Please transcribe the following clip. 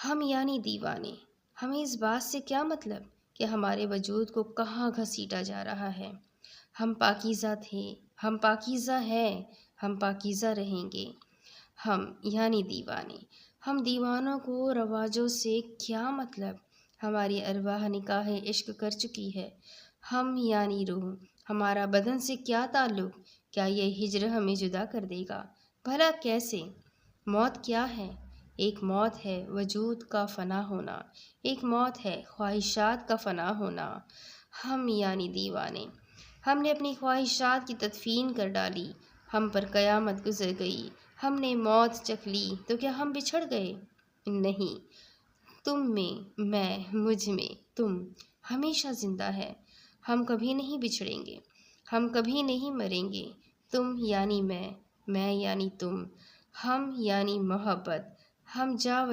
ہم یعنی دیوانے، ہمیں اس بات سے کیا مطلب کہ ہمارے وجود کو کہاں گھسیٹا جا رہا ہے۔ ہم پاکیزہ تھے، ہم پاکیزہ ہیں، ہم پاکیزہ رہیں گے۔ ہم یعنی دیوانے، ہم دیوانوں کو رواجوں سے کیا مطلب، ہماری ارواح نکاح عشق کر چکی ہے۔ ہم یعنی روح، ہمارا بدن سے کیا تعلق، کیا یہ ہجر ہمیں جدا کر دے گا؟ بھلا کیسے؟ موت کیا ہے؟ ایک موت ہے وجود کا فنا ہونا، ایک موت ہے خواہشات کا فنا ہونا۔ ہم یعنی دیوانے، ہم نے اپنی خواہشات کی تدفین کر ڈالی، ہم پر قیامت گزر گئی، ہم نے موت چکھ لی تو کیا ہم بچھڑ گئے؟ نہیں، تم میں مجھ میں تم ہمیشہ زندہ ہے۔ ہم کبھی نہیں بچھڑیں گے، ہم کبھی نہیں مریں گے۔ تم یعنی میں یعنی تم، ہم یعنی محبت، ہم جا